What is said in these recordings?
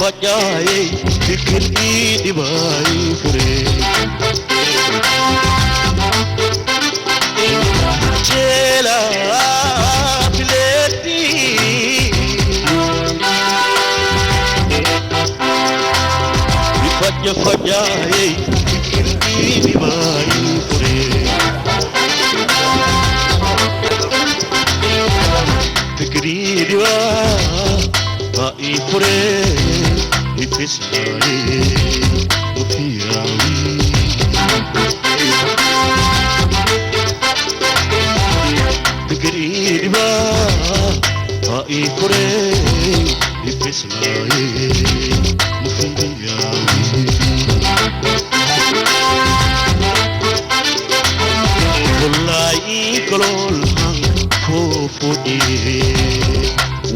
fajayay fikir idibay fure jela fileti fajayay fikir idibay fure fikir idibay fure ifisale ufiyawi tagriba ai fure ifisale ufiyawi wallahi kolol hang fofodi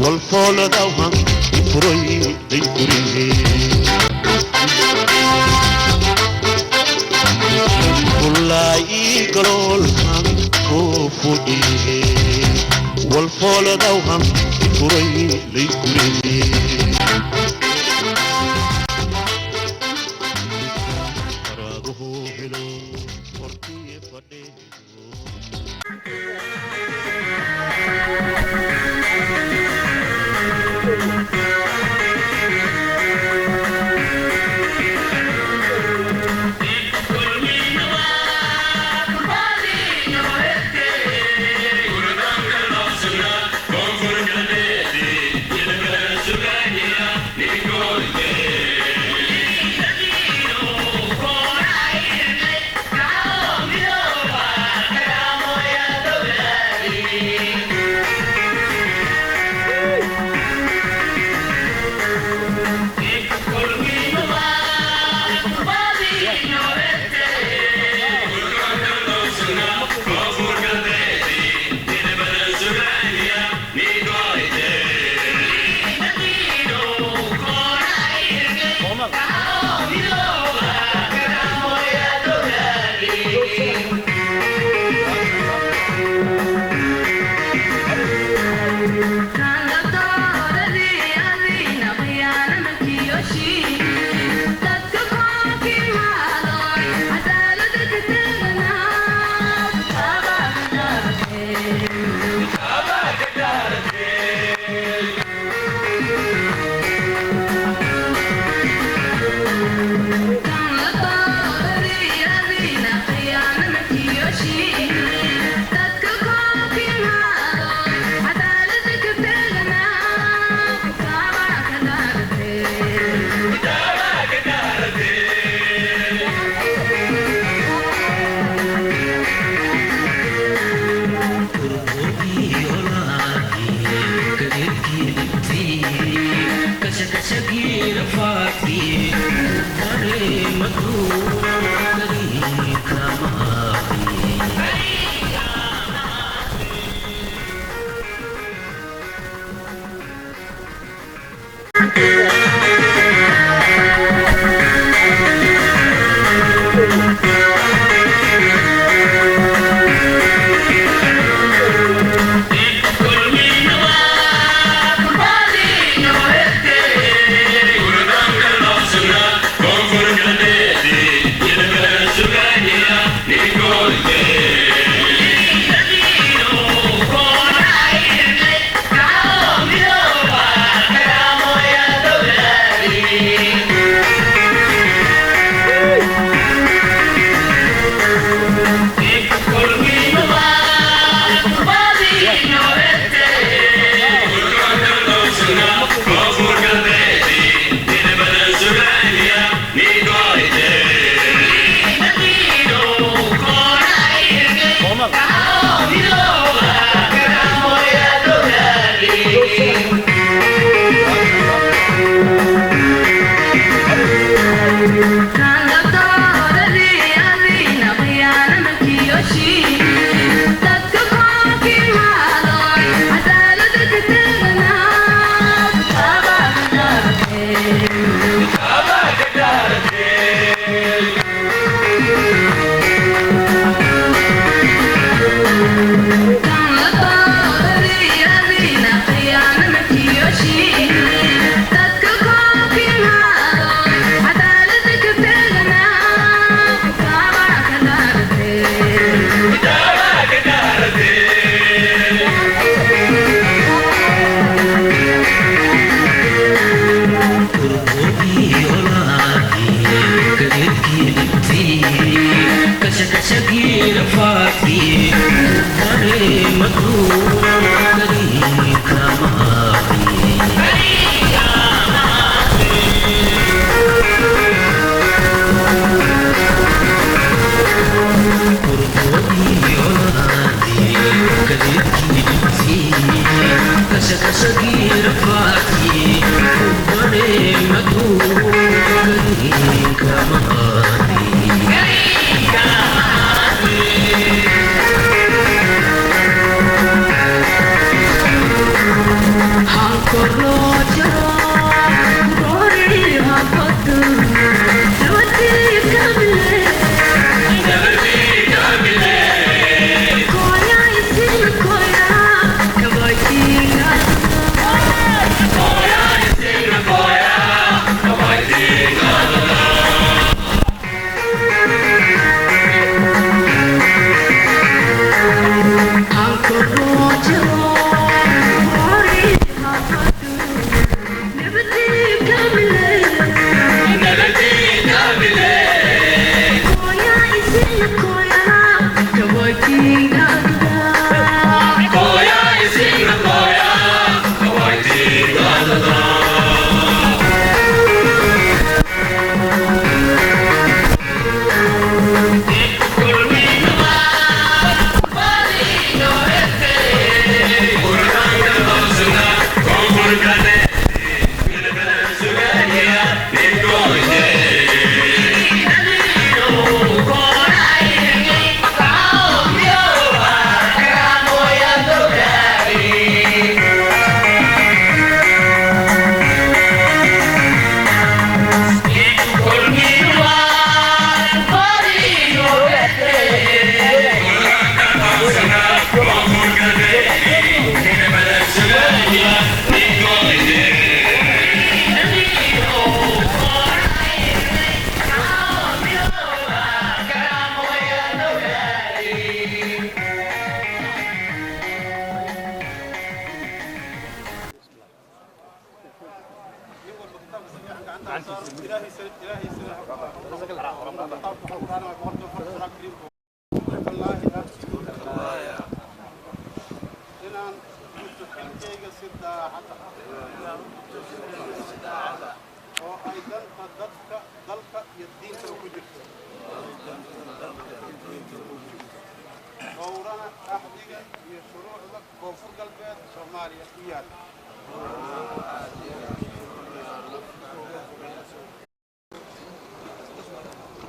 wal fola daw hang ifroy day kuri wallahi kolol hang fofodi wal fola daw hang ifroy day kuri parago hello porti fade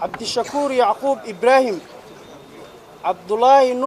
عبد الشكور يعقوب إبراهيم عبد الله نور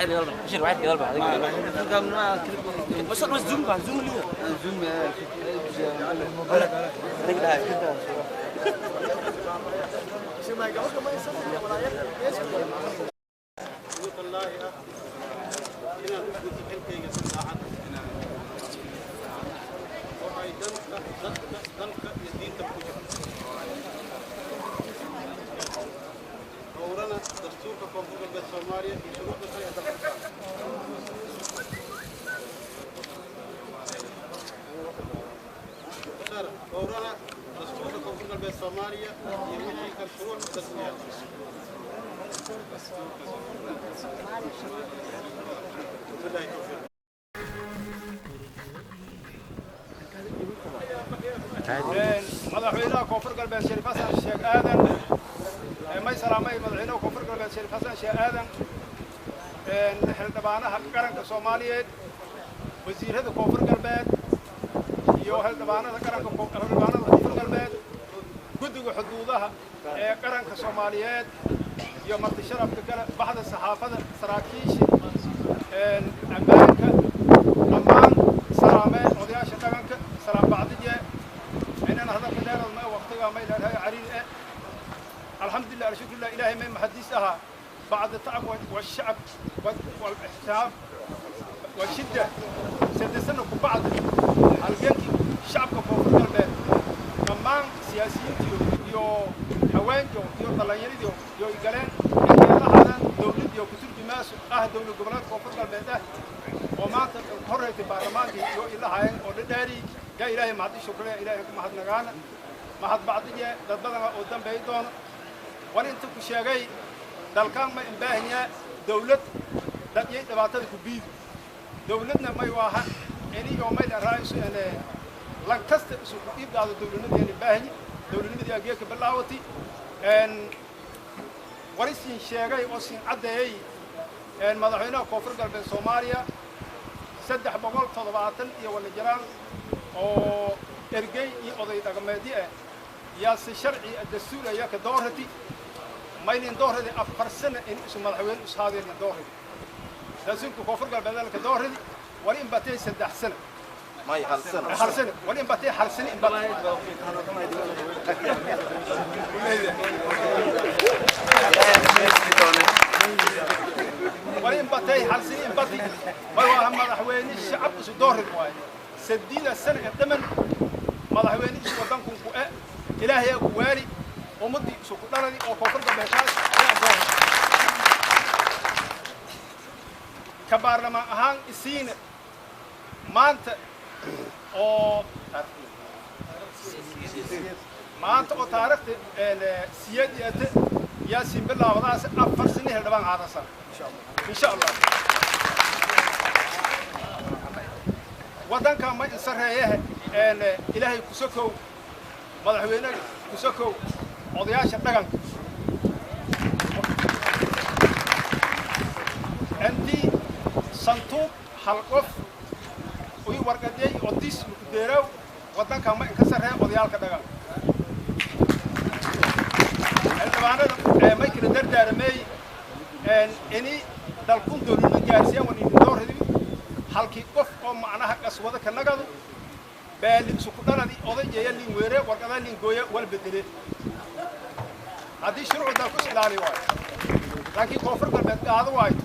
بشير واحد كده بس زوم كان زوم ليه زوم ورنا دستور كونفور بالسوماليا في شروط ورنا دستور كونفور بالسوماليا يمشي كشروط التسمية مدحوينها كونفور قلبين شريف حسن الشيخ آدم ما يسلامي مدحوينها كونفور قلبين شريف حسن الشيخ آدم نحن تبعنا قرن الصوماليين وزير هذا كونفور قلبين يوهل تبعنا قرن كونفور قلبين قدوا حدودها قرن الصوماليين يوم الشرف كلا بعض الصحافة سراكيش أمانك أمان سلامة ودياش تبعك سلام بعد جاء إننا هذا كدار الماء وقتها ما إلى عريض الحمد لله شكر الله إلهي من محدثها بعد التعب والشعب والاحتساب والشدة سنة بعد الجنك شعب كفوف القلب كمان سياسيين يو حوان يو طلعين يو يقولون إن هذا دولة يو كتير جماس دولة جبلات كفوف القلب ده وما تقرر البرلمان يو إلا هاي وداري يا إلهي ما عندي شكر يا إلهي ما حد نجانا ما حد بعد جاء دبنا قدام بعيدون ولا أنت كشيء دالكان ما إنباهنيا دولة دقيقة دبعتها كبير دولتنا ما يواها إني يومي الرئيس أنا لانكستر سوق يبدأ الدولة دي إنباهني دولة دي أجيك باللاوتي إن ورثين شيء وسين عدي إن مدحونا كفر قلب الصومالية سدح بقول تضبعتن يوم الجيران أو إرجعي يقضي تجمدية يا الشرعي الدستور يا كدورتي ما يلين دورتي أفرسنا إن اسم مدحوين أصحابي الدورتي لازم كفر قلب ذلك الدورتي ولين بتي سدح سنة ما يحلسنا حرسنا ولين بتي حرسنا إن بتي ولين بتي حرسنا إن بتي ما هو هم مدحوين الشعب سدورتي وايد سدينا السنة الثمن مدحوين ودنكم كؤاء إلهي كواري ومضي سكوتنا دي أو كفر قلب كبرلمان أهان السين مانت أو مانت أو تاريخ السيادية يا سيمبلا وضعس أفر سنة هالدبان هذا صار إن شاء الله ودان كان ما ينصر هيه إن إلهي كسكو مدحوينك كسكو وضياش الدقن عندي صندوق حلقف وي ورقدي وديس ديرو ودان كان ما ينكسر هيه وضيالك الدقن طبعا ما يمكن دردار مي إني دالكون دولنا جالسين وني دور هذي halkii qof oo macnaha qaswada ka nagado baali suku dhaladi odayga liin weere warqada liin gooya wal bedele hadii shuruucda ku ilaali waayo laakiin koonfur galbeed qaado waayo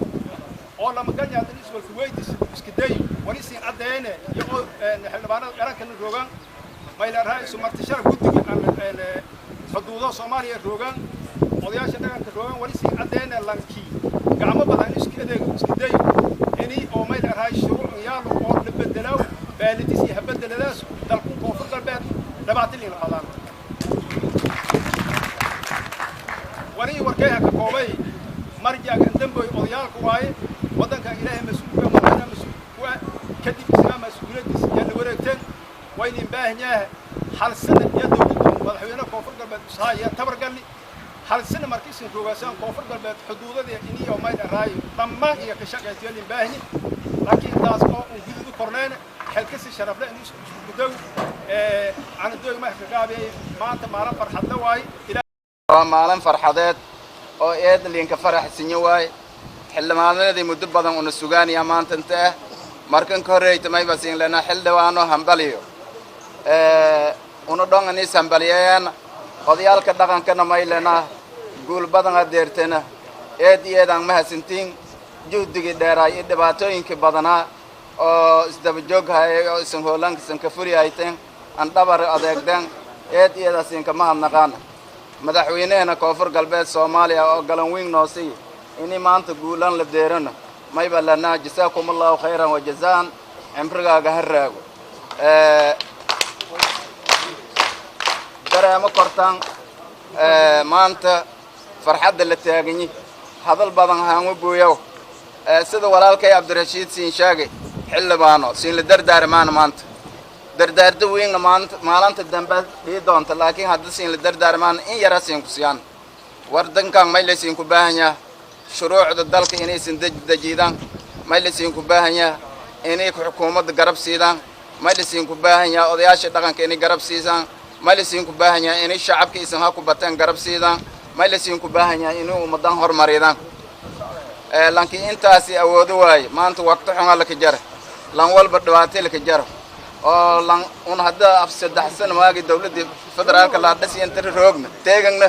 oo lama ganyaadin iswal kuweydis iska day wali siin cadeeyne iyo xildhibaanada qaranka roogan mayla ra'iisul martishar guddiga aan xuduudo Soomaaliya roogan odayaasha dhaqanka roogan wali siin cadeeyne lankii gacmo badan iska day إني أو ما يدري هاي الشروع يالو أو نبدلوا بالتيس يهبدل ناس دلكون كوفر قلبات نبعت لي الحضانة وري وركيها كقوي مرجع عندهم بي أضيال كواي وضن كان إلهي مسؤول ومعنا مسؤول كدي بسلام مسؤولية يلي ورقتين وين باهنياه حال سنة يدو مدحوينا كوفر قلبات صاي يعتبر قال لي حال سنة مركز كوغاسان كوفر قلبات حدودة دي إني أو ما يدري هاي طماع هي كشقة يلي باهني لكن تاس أو وجود كورنين حل كسر شرف له إنه بدو عن الدول ما يحكي ما أنت ما رفر حتى واي إلى maalan farxadeed oo eed liinka farax sinyo waay xildhibaanadii muddo badan una sugaanaya maanta inta ah markan ka horreeyta mayba siin lana xildhibaano hambaliyo una dhongani sambaliyeen odayaalka dhaqankana maylana guul badan adeertana eed eedan mahadsantiin juhdigii dheeraa iyo dhibaatooyinkii badanaa oo isdaba joog hayay oo isan hoolanka isan ka furi hayteen aan dhabar adeegdeen eed eedaasin kama hadnaqaana madaxweynaheena koonfur galbeed soomaaliya oo galan weyn noo siiya inay maanta guulan la deerano mayba lanaa jasaakum allahu khayran wa jazaan cimrigaaga ha raago dareemo kortaan maanta farxadda la taaganyi hadal badan haangu buuyow sida walaalkay cabdirashiid siin sheegay xildhibaano siin la dardaarmaana maanta dardaarda weynna maalinta dambe dhii doonta laakiin hadda siin la dardaarmaana in yara siin ku siyaan wardankan may la siin ku baahan yaha shuruucda dalka inaysan dejiidaan may la siin ku baahan yaha inay xukuumadda garab siidaan may la siin ku baahan yaha odayaasha dhaqanka inay garab siisaan may la siin ku baahan yaha inay shacabka isan ha ku bateen garab siidaan may la siin ku baahan yaha inay ummadan horumariyaan laakiin intaasi awoodo waaye maanta waqti xun la ka jara lan walba dhibaato la ka jara oo lan un hadda af 3 sano waagi dawladda federaalka la dhasiyay inta roogna teegna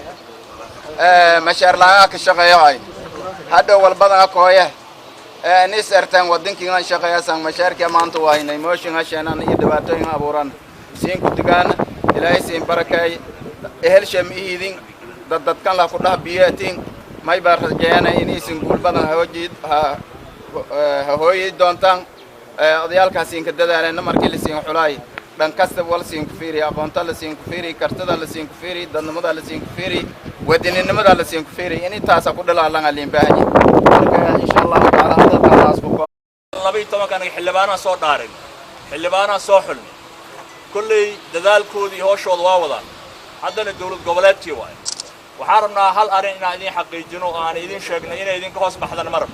mashaar laa ka shaqeeyay hadda walbada kooya nis artaan wadankii aan shaqeeysan mashaarka maanta waa inay mooshin asheenan iyo dhibaatooyin abuuran siin ku digaan ilaahay siin barakay ehel shamiidin dadkan la ku dhabiyatiin may baa rajayna inay siin guul badan hooyay doontaan odayaalkaas in ka dadaalana markii la siin xulaay dhan kasta wal siin ku fiiri aqoonta la siin ku fiiri kartada la siin ku fiiri dadnimada la siin ku fiiri wadaninimada la siin ku fiiri inay taas ku dhalaalan alin baahan marka insha Allah taala hada taas ku 12 kan xildhibaana soo dhaarin xildhibaana soo xulmi kullay dadaalkoodii hooshooda waa wadaan haddana dawlad goboleedkii waay waxaan rabnaa hal arin inaan idin xaqiijino oo aan idin sheegnay inay idin ka hoos baxdan marab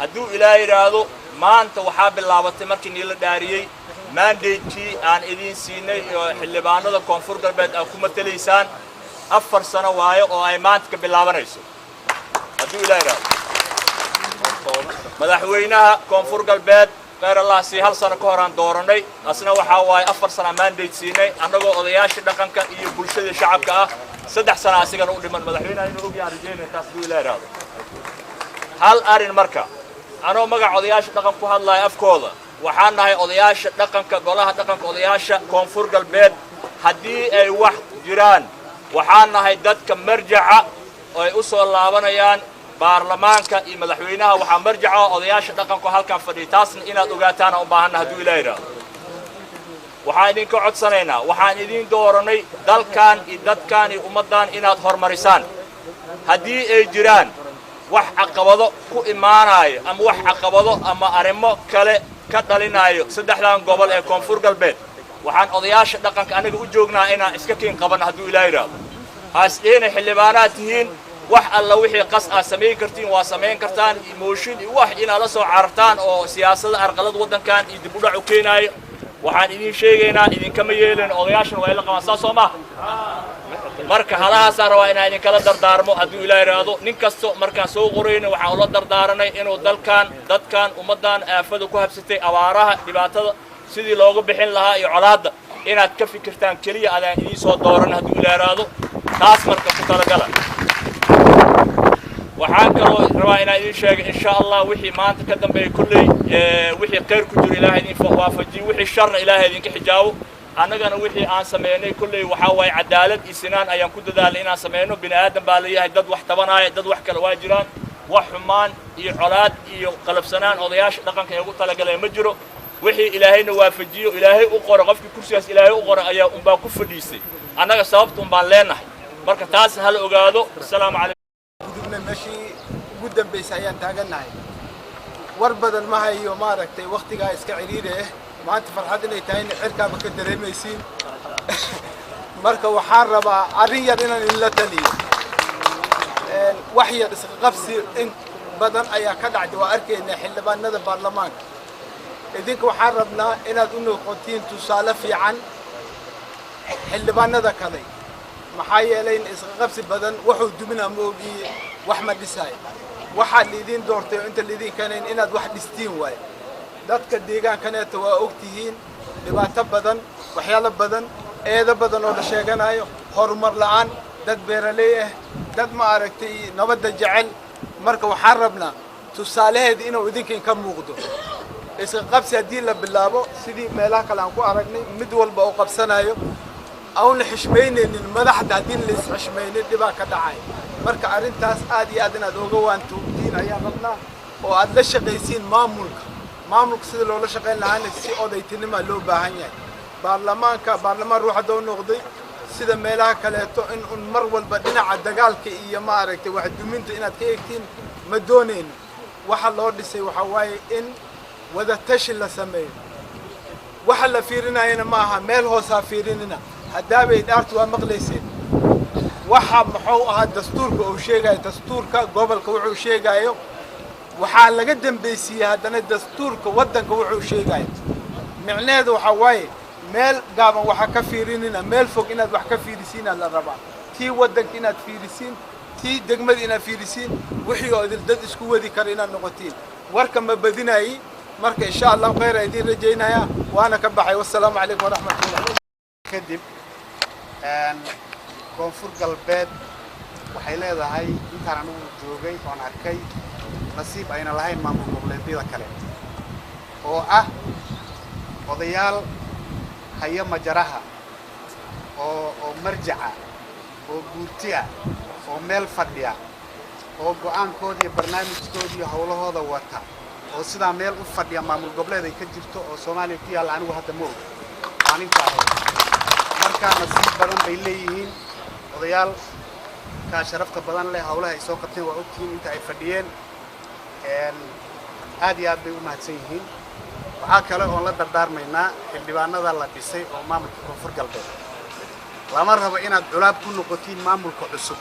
hadduu ilaahay yiraahdo maanta waxaa bilaabatay markii la dhaariyay mandate-kii aan idin siinay xildhibaanada koonfur galbeed ay ku matalaysaan 4 sano waayo oo ay maanta ka bilaabanayso hadduu ilaahay yiraahdo madaxweynaha koonfur galbeed غير الله سي هل سنة كهران دورني أصلا وحاواي أفر سنة مانديت سيني أنا جو أضياش دقن كا يبولشة الشعب كا 6 سنة أسيقا نقول من مدحونا إنه رجع رجال تاسبوا إلى هذا هل أرين مركا أنا مجا أضياش دقن كهان لا أفكولا وحنا هاي أضياش دقن كا قلها دقن كأضياش كونفور قلبيت هدي أي واحد جيران وحنا هاي دت كمرجعة أي أصول لابنيان baarlamaanka iyo madaxweynaha waxa marjaca odayaasha dhaqanku halkan fadhiitaasna inaad ogaataan oo baahana haduu ilaahay waxaan idin ka codsanaynaa waxaan idin dooranay dalkan iyo dadkan iyo ummadan inaad horumarisaan hadii ay jiraan wax caqabado ku imaanayo ama wax caqabado ama arimo kale ka dhalinayo saddexdan gobol ee koonfur galbeed waxaan odayaasha dhaqanka anaga u joognaa inaan iska keen qaban haduu ilaahay haasdeena xildhibaanaad tihiin wax alla wixii qas ah sameey kartiin waa sameyn kartaan emotion wax ina la soo carartaan oo siyaasadda arqalad wadankan iyo dib u dhac u keenay waxaan idin sheegaynaa idin kama yeelan odayaashan waa la qaban Soomaa marka halahaas rabaa inaan idin kala dardaarmo haduu ilaahay raado nin kasto marka soo qoreyna waxa uu la dardaaranay inuu dalkan dadkan ummadan aafada ku habsatay abaaraha dhibaatada sidii looga bixin lahaa iyo colaadda inaad ka fikirtaan kaliya adaan idin soo dooran haduu ilaahay raado taas marka ku tala gala waxaan kaloo rabaa inaan idin sheego insha Allah wixii maanta ka dambeeyay kullay wixii khayr ku jiro ilaahay idin waafajiyo wixii shar ilaahay idin ka xijaabo annagana wixii aan sameeynay kullay waxa way cadaalad iyo sinaan ayaan ku dadaalay inaan sameeyno bini aadam baa leeyahay dad wax tabanaya dad wax kale waa jiraan wax xumaan iyo colaad iyo qalabsanaan odayaasha dhaqanka ay ugu talagalay ma jiro wixii ilaahayna waafajiyo ilaahay u qoro qofkii kursigaas ilaahay u qoro ayaa un baa ku fadhiisay annaga sababtu un baan leenahay marka taas hal ogaado assalaamu calaykum ماشي قدام بيسايان تاجنا war badan ma hayo maaragtay waqtiga iska ciriire maanta farxad inay tahay xirka ba ka dareemaysiin marka waxaan rabaa arin yar inaan la taliyo wax yar iska qabsi in badan ayaa ka dhacday waa arkayna xildhibaanada baarlamaanka idinka waxaan rabnaa inaad u noqotiin tusaale fiican xildhibaanada kale maxaa yeelay iska qabsi badan wuxuu duminaa moogi wax ma dhisay waxaa liidiin doortay oo inta liidiin keenayn inaad wax dhistiin waaye dadka deegaankaneeta waa ogtihiin dhibaato badan waxyaalo badan eedo badan oo la sheeganayo horumar la'aan dad beeraley ah dad ma aragtay nabadda jecel marka waxaan rabnaa tusaalaheeda inuu idinkin ka muuqdo isla qabsi haddii la bilaabo sidii meelaha kale aan ku aragnay mid walba oo qabsanayo aan la xishmaynaynin madaxda haddii la isxishmaynin dhibaa ka dhacay marka arrintaas aad iyo aad inaad oga waantuugtiin ayaan rabnaa oo aad la shaqaysiin maamulka sida loola shaqayn lahaana si odaytinima loo baahan yahay baarlamaan ruuxa doo noqday sida meelaha kaleeto in un mar walba dhinaca dagaalka iyo ma aragtay wax duminta inaad ka eegtiin ma doonayno waxa loo dhisay waxa waaye in wada tashi la sameeyo waxa la fiirinayana ma aha meel hoosaa fiirinina haddaabay dhaartu waa maqlayseen waxa muxuu ahaa dastuurka uu sheegayo dastuurka gobolka wuxuu sheegayo waxaa laga dambaysiiyey haddana dastuurka waddanka wuxuu sheegayo micnaheedu waxa waaye meel gaaban waxa ka fiirinina meel fog inaad wax ka fiirisiinaa la rabaa tii waddanka inaad fiirisiin tii degmada inaad fiirisiin wixii oo idil dad isku wadi kara inaad noqotiin warka ma badinayi marka insha allah khayr idiin rajaynaya waana ka baxay wassalaamu calaykum waraxmatullah kadib koonfur galbeed waxay leedahay intaan anigu joogay oon arkay nasiib ayna lahayn maamul goboleedyada kale oo ah odayaal haya majaraha oo marjaca oo guurti ah oo meel fadhiya oo go'aankooda iyo barnaamijkooda iyo howlahooda wata oo sidaa meel u fadhiya maamul goboleed ay ka jirto oo Soomaaliya ku yaal anigu hadda ma og maalinta marka nasiib badan bay leeyihiin odayaal ka sharafta badan leh howlaha ay soo qabteen waa ogtiin inta ay fadhiyeen aad iyo aad bay u mahadsan yihiin waxaa kale oo la dardaarmaynaa xildhibaanada la dhisay oo maamulka koonfur galbeed lama rabo inaad culaab ku noqotiin maamulka cusub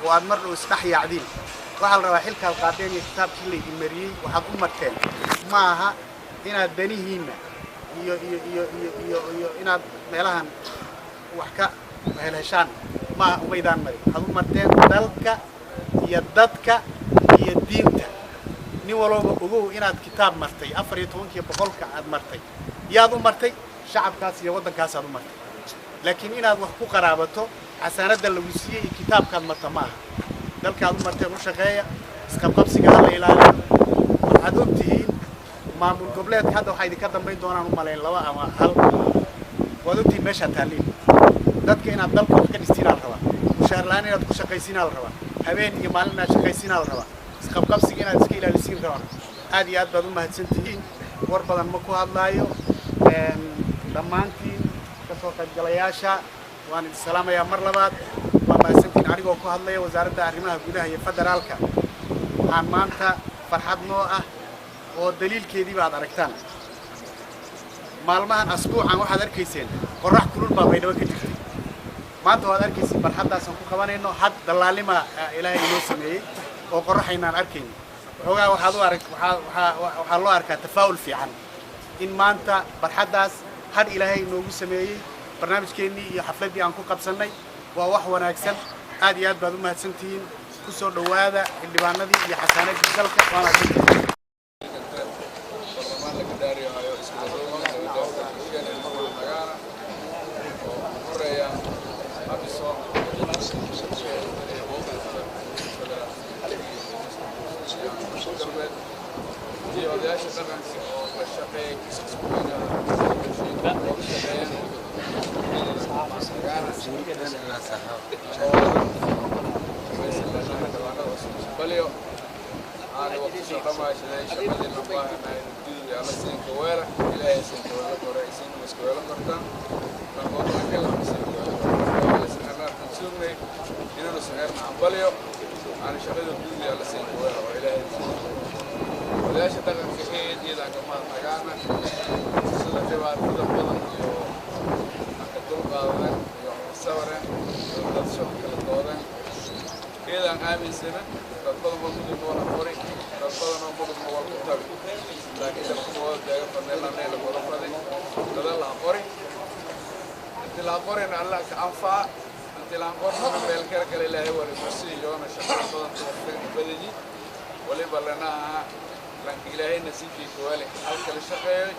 oo aad mar dhow isdhex yaacdiin waxaa la rabaa xilkaad qaadeen iyo kitaabkii la idin mariyey waxaad u marteen ma aha inaad danihiinna iyo inaad meelahan wax ka heshaan ma umaydaan marin waxaad u marteen dalka iyo dadka iyo diinta nin walba ogow inaad kitaab martay 14 boqolka aad martay yaad u martay shacabkaas iyo waddankaas aad u martay laakiin inaad wax ku qaraabato xasaanada lagu siiyay kitaabkaad marta ma aha dalkaad u marteen u shaqeeya iska qabsiga la ilaaliyo waxaad ogtihiin maamul goboleedka hadda waxay idinka dambayn doonaan u malayn 2 ama 1 waad ogtihiin meesha taaliin dadka inaad dalka wax ka dhistinaa la rabaa mushaar la'aan inaad ku shaqaysiinaa la rabaa habeen iyo maalin inaad shaqaysiinaa la rabaa qabsiga inaad iska ilaalisiin rabaan aad iyo aad baad u mahadsantihiin war badan ma ku hadlaayo dhammaantiin ka soo qaybgalayaasha waan idin salaamayaa mar labaad waa mahadsantiin anigoo ku hadlaya wasaaradda arrimaha gudaha iyo federaalka waxaan maanta farxad noo ah oo daliilkeedii baad aragtaan maalmahan asbuucan waxaad arkayseen qorrax kulul baa baydhabo ka jirtay maanta waad arkayseen farxaddaasaan ku qabanayno had dallaalima ilaahay inoo sameeyey oo qorraxaynaan arkayn waxoogaa waxaa loo arkaa tafaa'ul fiican in maanta barxaddaas had ilaahay inoogu sameeyey barnaamijkeennii iyo xafladdii aan ku qabsannay waa wax wanaagsan aad iyo aad baad u mahadsantihiin ku soo dhowaada xildhibaanadii iyo xasaanadii dalka waana waliba lanaha lanka ilaahay nasiibkiisa wale halka la shaqeeyo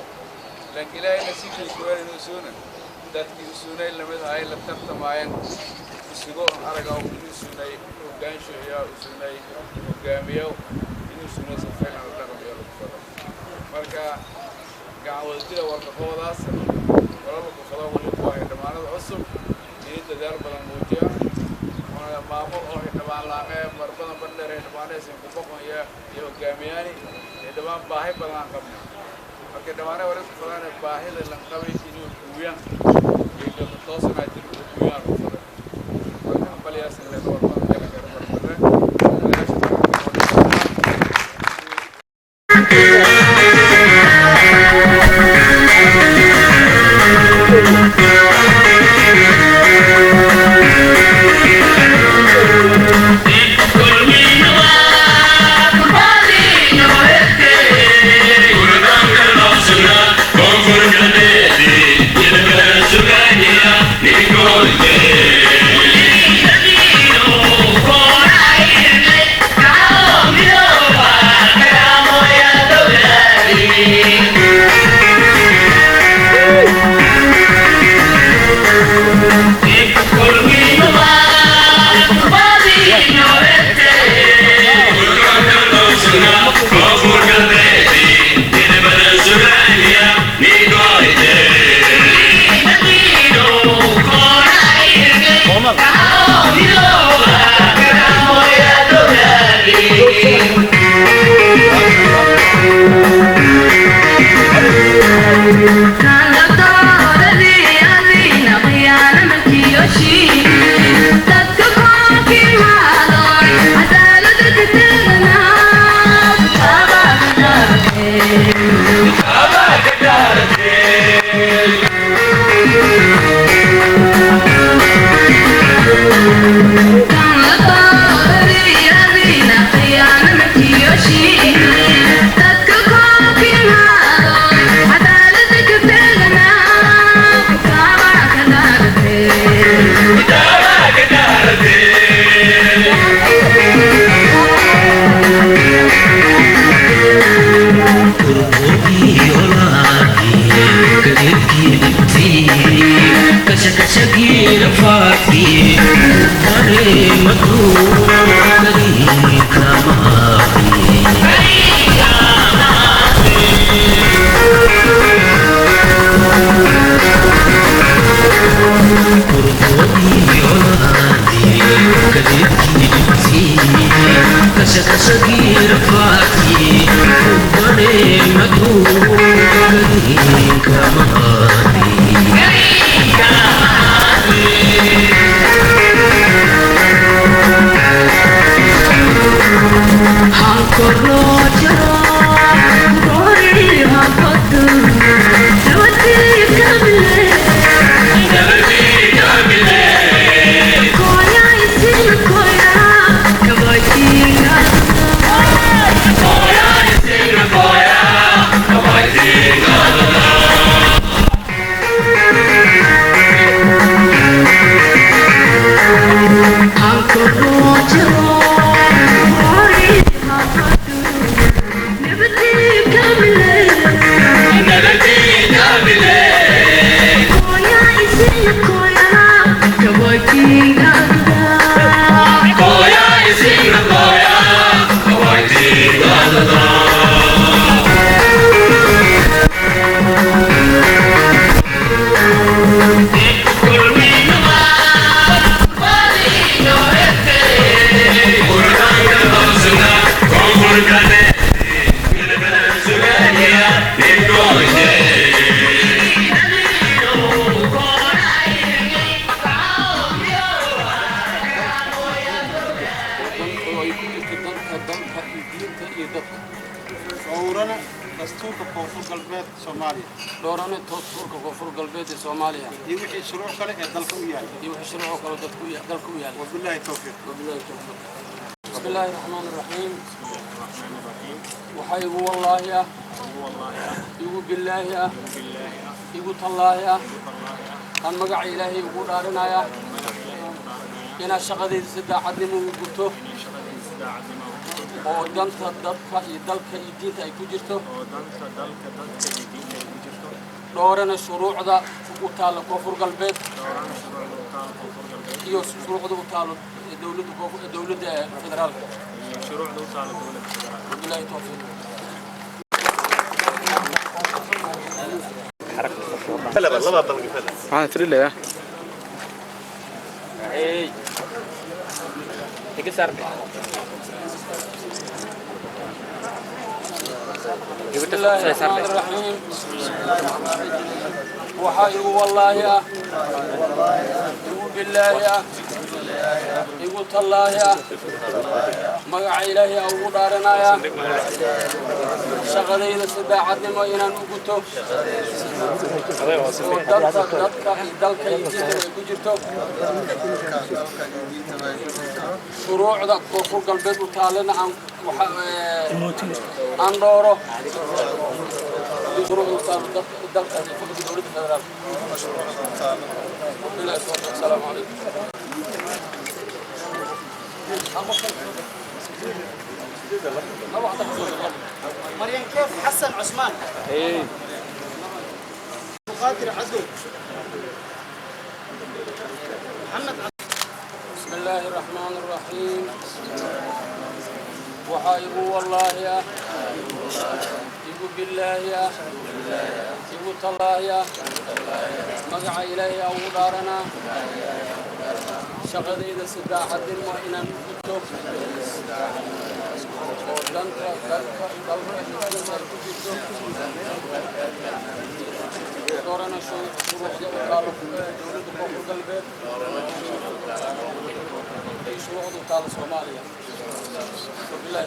lanka ilaahay nasiibkiisa wale inuu suuna dadkii suunay lamid ahay la tartamayaan isugo araga inuu suunay hogaansho iyo suunay hogaamiyo inuu suunay safayna la dhaqayo marka gacan wadajira warqadoodaas walaba ku qado waliba waa dhamaanada cusub iyo dadaal badan muujiya maamul oo dhammaan laamee marbadan bandheer ee dhammaanaysan ku boqon iyo hogaamiyani ee dhammaan baahi badan qabna marka dhammaanay wali ku fadaan baahida la qabay inuu kuuyaan iyo toosna jir kuuyaan marka baliyaas la warbadan kala بسم الله الرحمن الرحيم وحيب والله يقول بالله يقول الله كان مقع إلهي يقول أرنا إن الشغل سد عدم وقلته oo danta dadka iyo dalka iyo diinta ay ku jirto doorana shuruucda u taala koonfur galbeed iyo shuruucda u taala dowladda federaalka bilahi tawfiiq waxaan filayaa بسم الله الرحمن الرحيم وحي والله يقول بالله يقول تالله مقع إلهي أو دارنا شغلين سباع عدم وإنا نقوتو دلك يجيتو شروع ذا كفر قلبي وتعلن عن دوره شروع دلك السلام عليكم مريم كيف حسن عثمان؟ ايه مقاتل عدو محمد بسم الله الرحمن الرحيم وحايبو والله يا يقول بالله يا يقول تالله يا مقع إلهي أو دارنا شغلي إذا سداح الدين وإنا نكتب دورنا شروع وقالوا دولة كفر قلبي أي شروع وقالوا صوماليا وبالله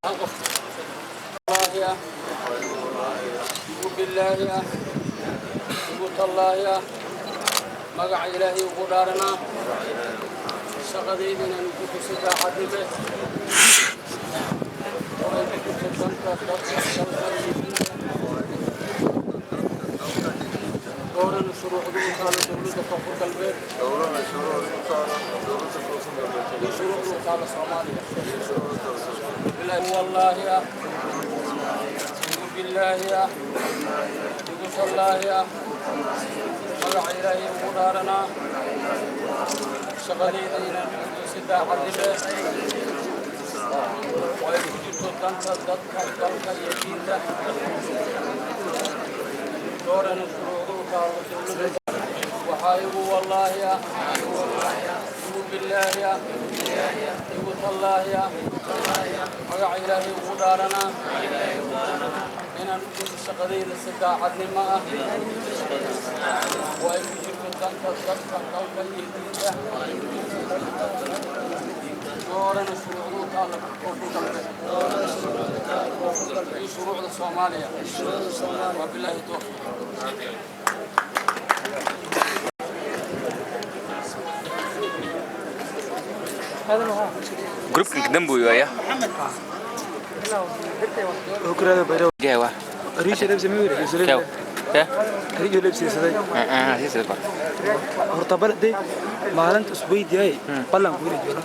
التوفيق يا يقول بالله يا يقول الله يا مقع إلهي وقدارنا شغديدنا نكتب سباحة به دورنا شروع وقال دولة كفر قلبي شروع وقال صوماليا بالله والله يا يقول بالله يا يقول الله يا مقع إلهي وقدارنا شغلينا سباحة به ويجب أن تدك يجيدا دورنا شروع وحايبو والله يا يقول بالله يا يقول الله يا مقع إلهي وقدارنا إن نجد الشغلين السباحة لما ويجب أن تدك يجيدا دورنا شروع وقال في شروع الصومالية وبالله التوفيق جروب دمبو يا وكرة بيرو جوا ريش لبس ميوري يسلم كيو كيف ريش لبس يسلم يسلم هرتبل دي ما أنت أسبوعي دي بلان كوري جولا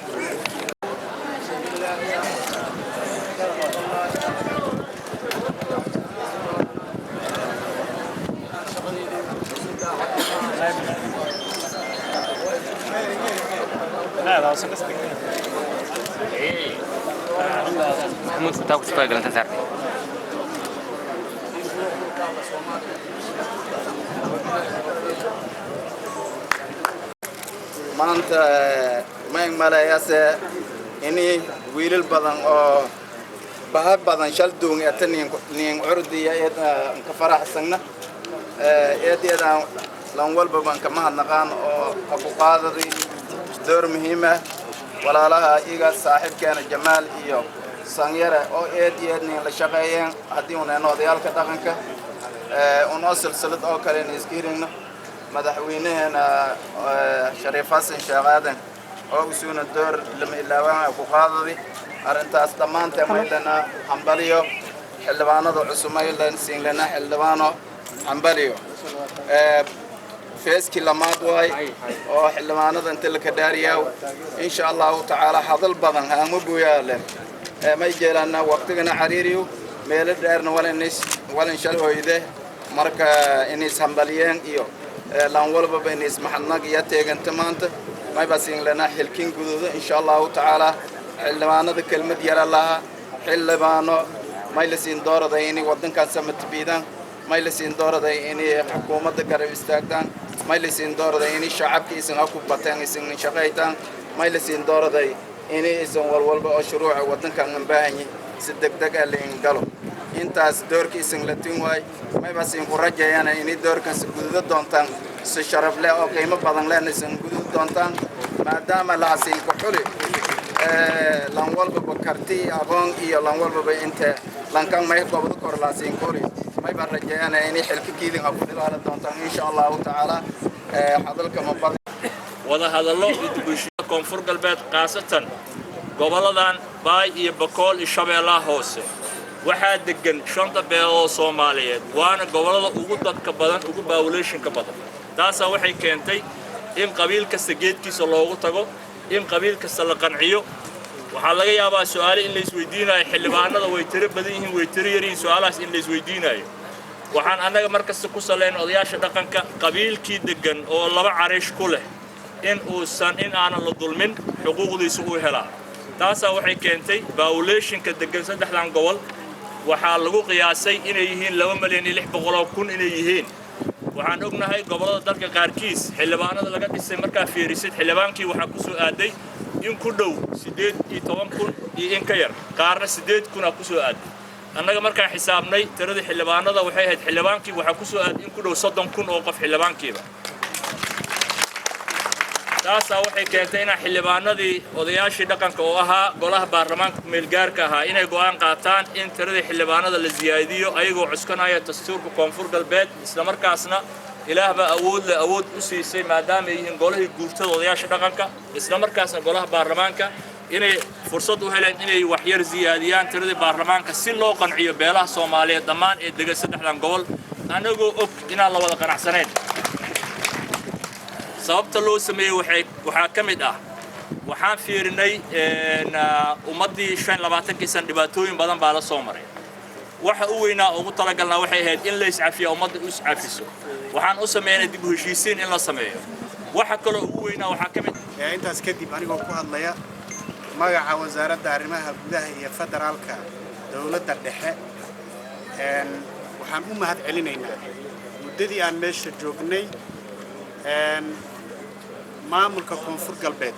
لا وصل محمود تاكل شوية قال أنت زعل maanta mayn malayaase inii wiilal badan oo bahag badan shal duung eta nin curdiya eedaan ka faraxsagna eedeedaan lan walba baan ka mahadnaqaan oo aku qaadadii door muhiima walaalaha iga saaxiibkeena jamaal iyo sanyare oo eednin la shaqeeyeen haddii uneen odayaalka dhaqanka unoo silsilad oo kalena iskiirigno madaxweynaheena shariif xasan sheekh aadan oo usuuna door lama ilaawaan ku qaadadi arrintaas dhammaanteen maylana hambaliyo xildhibaanada cusub maylan siinlana xildhibaano hambaliyo feeskii lamaad waay oo xildhibaanada inta la kadaariyaa insha allahu tacaala hadal badan haama buuyaale may jeelana waqtigana cariiriyo meelo dheerna walin shal hooyde marka inis hambaliyeen iyo laan walbaba inis maxadnag iyo teeganta maanta may basiin lana xilkin guduuda insha allahu tacaala xildhibaanada kelmad yara laha xildhibaano may la siin dooraday inay wadankan samatabiidaan may la siin dooraday inay xukuumadda garab istaagtaan may la siin dooraday inay shacabka isan ku bataan isan shaqaytaan may la siin dooraday inay isan walwalba oo shuruuca wadankan aan baahanyi si degdeg ah leen galo intaas doorkii isan la tin waay may basiin ku rajayana inay doorkaas gududa doontaan si sharaf leh oo qiimo badan leh isan gudud doontaan maadaama la asiin ku xuli lan walbaba karti aqoon iyo lan walbaba inta lankan may gobol kor la siin kori may baan rajaynaa inay xilka kiidin abu dilaala doontaan insha allahu tacaala hadalka ma badan wada hadallo idbushiya koonfur galbeed qaasatan goboladan baay iyo bakool iyo shabeellaha hoose waxaa degan 5 beelood Soomaaliyeed waana gobolada ugu dadka badan ugu population-ka badan taas waxay keentay in qabiil kasta geedkiisa loogu tago in qabiil kasta la qanciyo waxa laga yaabaa su'aalo in la isweydiinayo xildhibaanada way tiro badan yihiin way tiro yar yihiin su'aalahaas in la isweydiinayo waxaan anaga markasta ku saleen odayaasha dhaqanka qabiilkii degan oo laba cariish ku leh in aanan la dulmin xuquuqdiisa uu helaa taas waxay keentay population-ka degan saddexdan gobol waxaa lagu qiyaasay inay yihiin 2,600,000 inay yihiin waxaan ognahay gobolada dalka qaarkiis xildhibaanada laga dhisay markaa fiirisid xildhibaankii waxaa ku soo aaday in ku dhow 18,000 iyo in ka yar qaarna 8,000 ku soo aaday annaga markaan xisaabnay tiradii xildhibaanada waxay ahayd xildhibaankii waxaa ku soo aaday in ku dhow 30,000 oo qof xildhibaankiiba taas waxay keentay in xildhibaanadii odayaashii dhaqanka oo ahaa golaha baarlamaanka meel gaarka ahaa inay go'aan qaataan in tiradii xildhibaanada la ziyaadiyo ayagoo cuskanaya dastuurka koonfur galbeed isla markaasna ilaahba awood u siisay maadaama ay yihiin golahii guurtada odayaasha dhaqanka isla markaasna golaha baarlamaanka inay fursad u heleen inay wax yar ziyaadiyaan tiradii baarlamaanka si loo qanciyo beelaha Soomaaliyeed dhammaan ee degan saddexdan gobol anagoo og inaan la wada qanacsanayn sababta loo sameeyay waxaa ka mid ah waxaan fiirinay ummadii 25 san dhibaatooyin badan baa la soo maray waxa uu weynaa ugu talagalnaa waxay ahayd in la iscafiyo ummadda is cafiso waxaan u sameeynay dib u heshiisiin in la sameeyo waxa kale ugu weynaa waxaa ka mid intaas kadib anigoo ku hadlaya magaca wasaaradda arrimaha gudaha iyo federaalka dawladda dhexe waxaan u mahad celinaynaa muddadii aan meesha joognay maamulka koonfur galbeed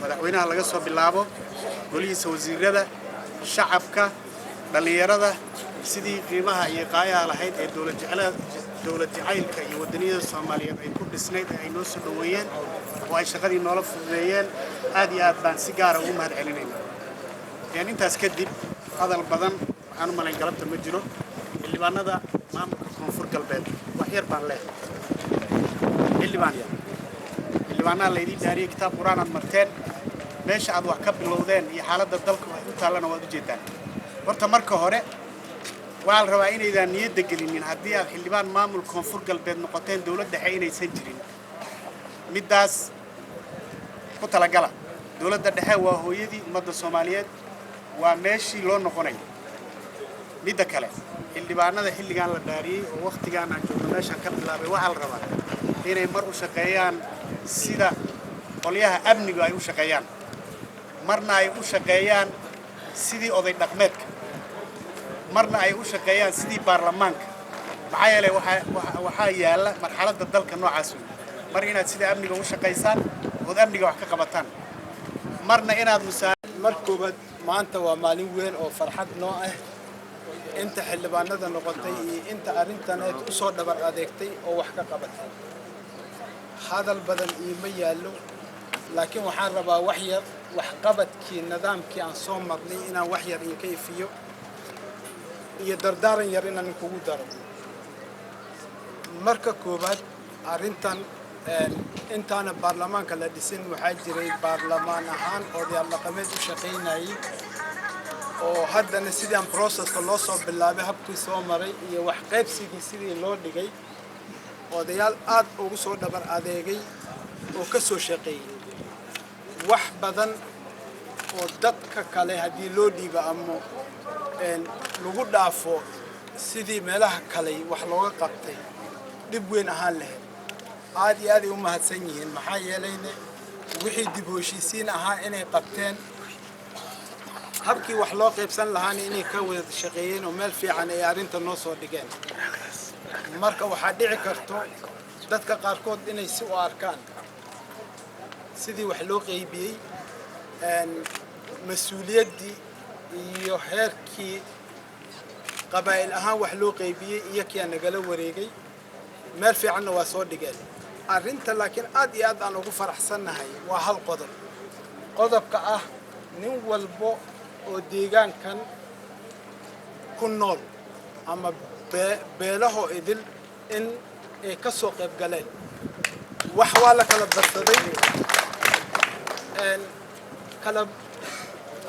madaxweynaha laga soo bilaabo golihiisa wasiirada shacabka dhalinyarada sidii qiimaha iyo qaayaha lahayd ee dawlad jacaylka iyo wadaniyada Soomaaliyeed ay ku dhisnayd ay noo soo dhaweeyeen oo ay shaqadii noola fududeeyeen aad iyo aad baan si gaar ah ugu mahad celinaynaa intaas kadib hadal badan waxaan u malayn galabta ma jiro xildhibaanada maamulka koonfur galbeed wax yar baan leeyahay xildhibaanaha laydin daariyay kitaab quraan aad marteen meesha aad wax ka bilowdeen iyo xaaladda dalka wax u taallana waad u jeedaan horta marka hore waxaa la rabaa inaydaan niyadda gelinin haddii aad xildhibaan maamul koonfur galbeed noqoteen dawlad dhexe inaysan jirin middaas ku talagala dawladda dhexe waa hooyadii ummadda Soomaaliyeed waa meeshii loo noqonayo midda kale xildhibaanada xilligan la dhaariyay oo waqtigan aan joogno meeshan ka bilaabay waxaa la rabaa inay mar u shaqeeyaan sida qolyaha amniga ay u shaqeeyaan marna ay u shaqeeyaan sidii oday dhaqameedka marna ay u shaqeeyaan sidii baarlamaanka maxaa yeelay waxaa yaala marxaladda dalka noocaas mar inaad sida amniga u shaqeysaan oo amniga wax ka qabataan marna inaad markoobaad maanta waa maalin weyn oo farxad noo ah inta xildhibaanada noqotay iyo inta arrintan ay u soo dhabar adeegtay oo wax ka qabatay hadal badan iima yaallo laakiin waxaan rabaa wax yar wax qabadkii nidaamkii aan soo marnay inaan wax yar idinka ifiyo iyo dardaaran yar inaan kugu daro marka koobaad arrintan intaana baarlamaanka la dhisin waxaa jiray baarlamaan ahaan odayaal dhaqameed u shaqaynayay oo haddana sidaan processka loo soo bilaabay habkii soo maray iyo wax qaybsigii sidii loo dhigay odayaal aad ugu soo dhabar adeegay oo ka soo shaqeeyey wax badan oo dadka kale haddii loo dhiibo ama lagu dhaafo sidii meelaha kale wax looga qabtay dhib weyn ahaan lahayd aad iyo aad ay u mahadsan yihiin maxaa yeelayne wixii dib u heshiisiin ahaa inay qabteen habkii wax loo qaybsan lahaana inay ka wada shaqeeyeen oo meel fiican ay arrinta noo soo dhigeen marka waxaa dhici karto dadka qaarkood inay si u arkaan sidii wax loo qaybiyey mas-uuliyaddii iyo heerkii qabaa'il ahaan wax loo qaybiyey iyo kiyaa nagala wareegay meel fiicanna waa soo dhigeen arrinta laakiin aad iyo aad aan ugu faraxsannahay waa hal qodob qodobka ah nin walbo oo deegaankan ku nool ama beelahoo idil in ay ka soo qayb galeen wax waa la kala badsaday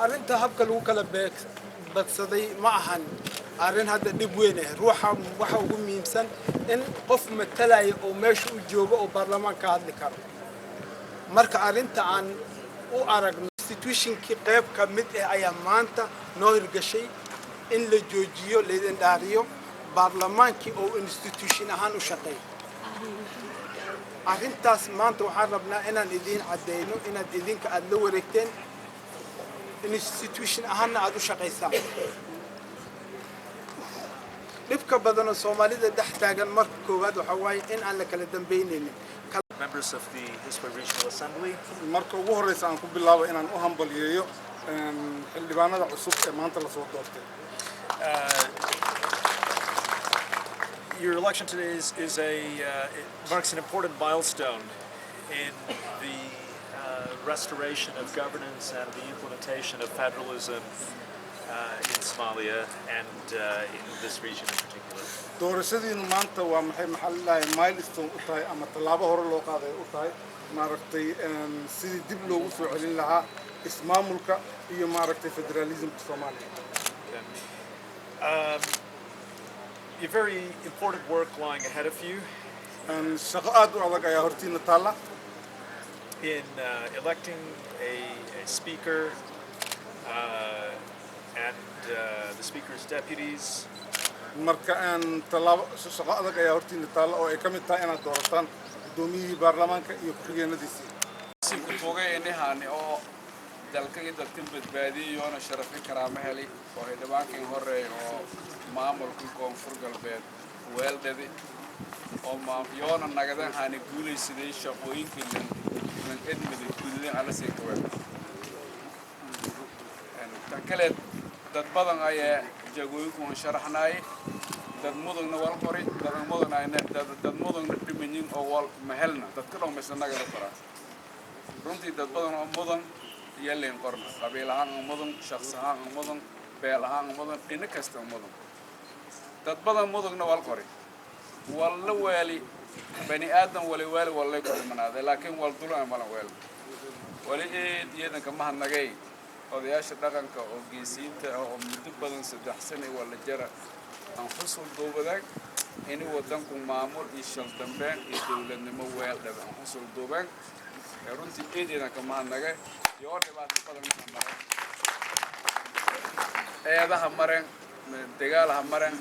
arrinta habka lagu kala badsaday ma ahan arrin hadda dhib weyn ah ruuxa waxa ugu muhiimsan in qof matalaya oo meesha u joogo oo baarlamaanka ka hadli karo marka arrinta aan u aragno institutionkii qayb ka mid ah ayaa maanta noo hirgashay in la joojiyo laydin dhaariyo baarlamaankii oo institution ahaan u shaqeeyo arrintaas maanta waxaan rabnaa inaan idiin caddeyno inaad idinka aad la wareegteen institution ahaanna aad u shaqaysaan dhibka badan oo soomaalida dhex taagan marka koowaad waxaa waaye in aan la kala dambaynaynin Members of the Hispa Regional Assembly. marka ugu horeysa aan ku bilaabo inaan u hambaliyeeyo xildhibaanada cusub ee maanta la soo doortay Your election today it marks an important milestone in the restoration of governance and the implementation of federalism in Somalia and in this region in particular. doorashadiinu maanta waa maxay maxaa milestone u tahay ama tallaabo hore loo qaaday u tahay maaragtay sidii dib loogu soo celin lahaa ismaamulka iyo maaragtay federalismka Soomaaliya A very important work lying ahead of you. shaqo aad u adag ayaa hortiina taalla in electing a speaker and the speaker's deputies. marka tallaabo shaqo adag ayaa hortiina taalla oo ay ka mid tahay inaad doorataan gudoomiyihii baarlamaanka iyo ku-xigeenadiisii simka fogeynihani oo dalka iyo dadkan badbaadiyay yoona sharafin karaama helay oo xildhibaankii horeeya oo maamulka koonfur galbeed weeldhadi oo yoona nagadan hani guulaysaday shaqooyinkii lan edmada gudadeen ala sii kaween tan kale dad badan ayaa jagooyinku sharaxnaay dad mudugna wal qori dad mudugna dhimanyin oo wal mahelna dadka dhammaysa nagada qoraa runtii dad badan oo mudan yeeleen qorna qabiil ahaan mudan shakhs ahaan mudan beel ahaan mudan dhinac kasta mudan dad badan mudugna wal qori walla weeli bani aadam wali wallay ku dhimanaaday laakiin wal dulana mala weel wali eedan ka mahadnagay odayaasha dhaqanka oo geesiinta ah oo muddo badan 3 sano wala jara aan xusul doobadaag in wadanku maamul iyo shal dambeyn iyo dawladnimo weel dhab aan xusul doobaan runtii eedan ka mahadnagay iyo dhibaato badan maray eedaha maran dagaalaha maran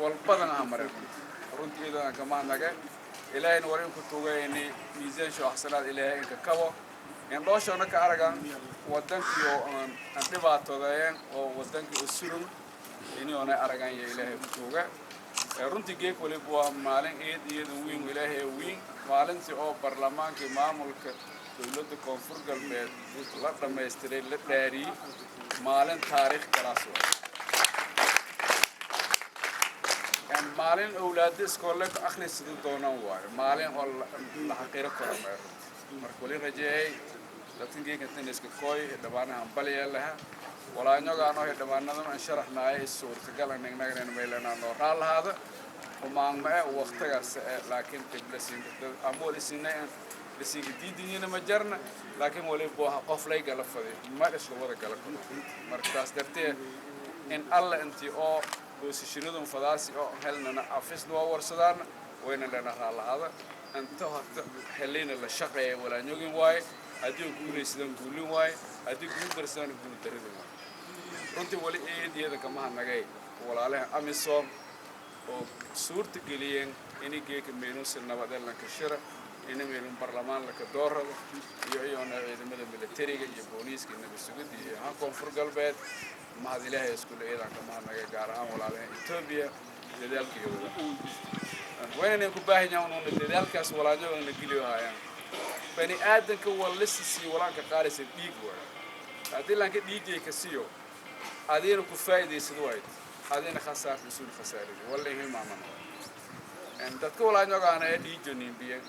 wal badan ha maran runtii eedan ka mahadnagay ilaahayna warin ku tuugayni miisaan soo xasanaad ilaahay ka kabo in dooshana ka aragan wadankii oo aan dhibaatoodayn oo wadankii u surun inuu aragan ilaahay ku tuuga runtii geek wali waa maalin eed weyn ilaahay weyn maalintii oo baarlamaanka maamulka dawladda koonfur galbeed la dhameystiray la dhaariyay maalin taariikh kalaas maalin awlaad iskoolka akhrisid doonaan waayo maalin oo la xaqiiro karo marka wali rajeey dadkan geeka taniska kooy dhabaanaha baliya laha walaanyogaan oo dhabaanadan sharaxnaay suurtagal inagna meelana noo raalahaada ومعنا وقتها لكن تبلسين أمور السنة بسيج ديدينا مجرنا لكن ولي بوها قفلي قلفة ما إيش لو وضع قلفة مركز درتي إن الله أنتي أو بس شنودهم فداسي أو هلنا أفس نوار صدارنا wayna dhanaqaalaada inta horta xilliina la shaqeeya walaanyogin waaye haddii guulaysadaan guulin waaye haddii guul darsadaan guul daridin waaye runtii wali eediyada kama hadnagay walaalaha amisom oo suurta geliyeen inay geeka meenuusi nabadee lankashira inay meelun barlamaan laka doorado iyo iyoona ciidamada militariga iyo booliiska iyo nabad sugidda iyo haan koonfur galbeed mahad ilaahay iskule eedaan kama hadnagay gaar ahaan walaalaha etoobiya dadaalkiyooda waynaynan ku baahan yahay unuuna dadaalkaas walaanyogana geliyo haayaan bani aadanka wallisisii walaanka qaaraysa dhiig waayo haddii laanka dhiigay ka siiyo adiina ku faa'iidaysad wayd adiina khasaar rasuul khasaaridi walla hilmaamana dadka walaanyogaana ee dhiijonin biyan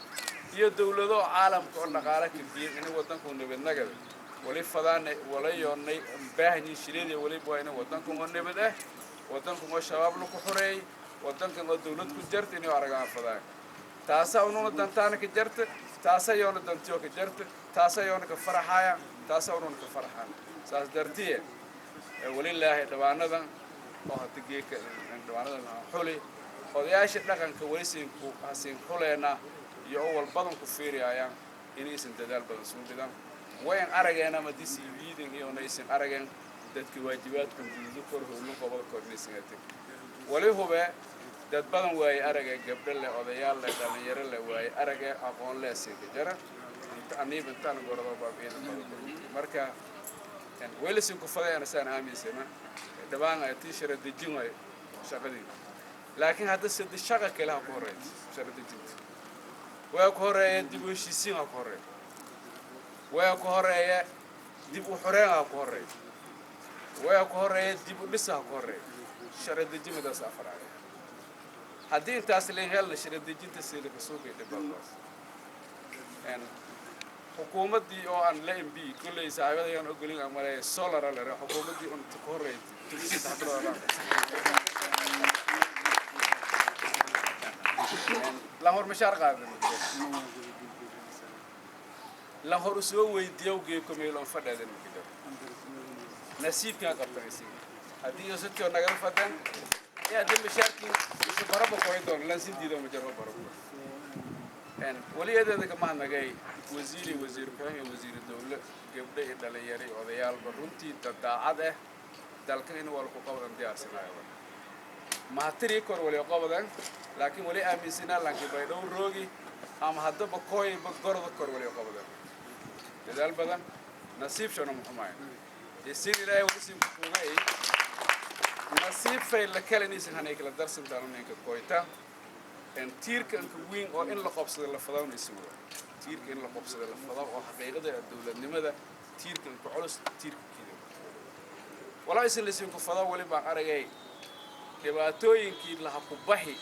iyo dawlado caalamka oo dhaqaale ka biyan inay wadanku nabadnagada wali fadaana wala yoonay baahanyi shileedii waliba waa inay wadanku oo nabad ah wadanku oo shabaab lagu xoreeyay wadankan oo dawlad ku jarta inay aragaan fadaan taasa ununa dantaana ka jarta taasa yoona dantiyo ka jarta taasa yoona ka faraxaya taasa ununa ka faraxaan saas dartiye walilaahi dhawaanadan oo hadda geeka dhawaanadan xuli odayaasha dhaqanka waysiin ku hasiin xuleena iyo awal badan ku fiiriyayaan inaysan dadaal badan soo dhigan wayn arageena ma DCV-dan iyo inaysan arageen dadkii waajibaadku guudu kor howlin qobol koordinaysan wali hube dad badan way aragay gabdho leh odayaal leh dhalinyaro leh way aragay aqoon leh si jara inta aniib intaan gorado baabiin marka waylisin ku fadayana saan aaminsana dhawaan ay tiishara dejinay shaqadii laakiin hadda sidii shaqa kale ha ku horeeyay shaqada dejinta way ku horeeyay dib u heshiisiin ha ku horeeyay way ku horeeyay dib u xoreen ha ku horeeyay way ku horeeyay dib u dhis ha ku horeeyay shaqada dejinta saafaraay haddii intaas la helo shaqada dejinta sida ka soo geeyay balbaas xukuumadii oo aan la MB kulay saaxiibadayaan ogolin amalay solar la xukuumadii oo ku horeeyay dugsiga hadda la hor mashaar qaadan la hor soo weydiiyo geebka meelo fadhadan kido nasiibka qabtaysi hadii oo sidoo naga fadan ya dib mashaarkii si baraba qoy doon lan sindiido ma jaro baraba وليدة كمان نجاي وزير كمان وزير الدولة قبل إدلياري وذيال برونتي تداعده دالكين والقوة عندي أرسنال ما تريكور ولا قوة لكن ولا أمين سنة لكن بيدور روجي أم هذا بقوي بقرض كور ولا قوة تدال بدن نصيب شنو محماي يصير لا يوسف كوماي نصيب في الكلني سهنيك لدرس دارنا كويتا إن تيرك إن كوين أو إن لقبص الفضاء ونسوه تيرك إن لقبص الفضاء وحقيقة الدولة لماذا تيرك إن كعلص تيرك كده ولا يصير لسه كفضاء ولا بعرجي كباتوين كي لها قبحي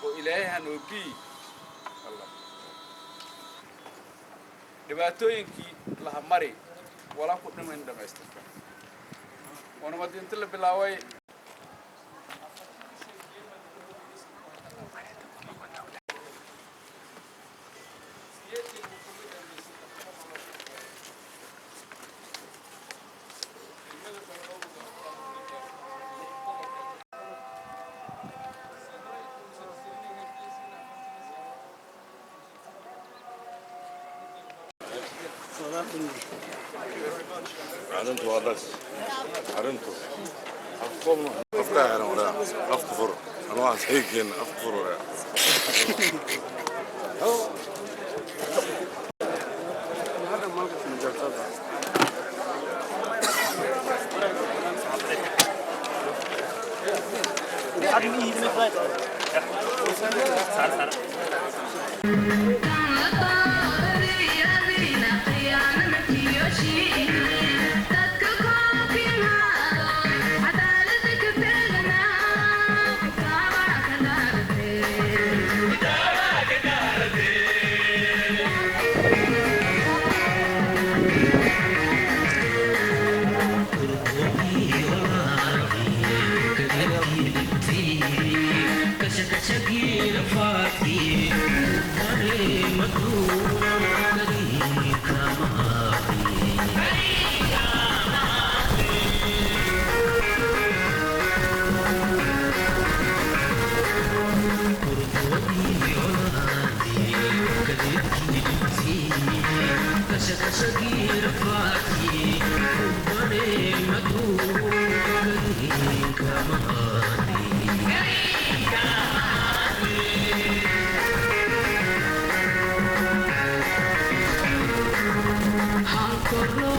وإلهها نبي الله كباتوين كي لها مري ولا كنا من دم استفاد وأنا ما دين تلا بلاوي أنتوا بس أنتوا أفكم أفتح أنا ولا أفكفر أنا واحد هيك أفكفر ولا Corro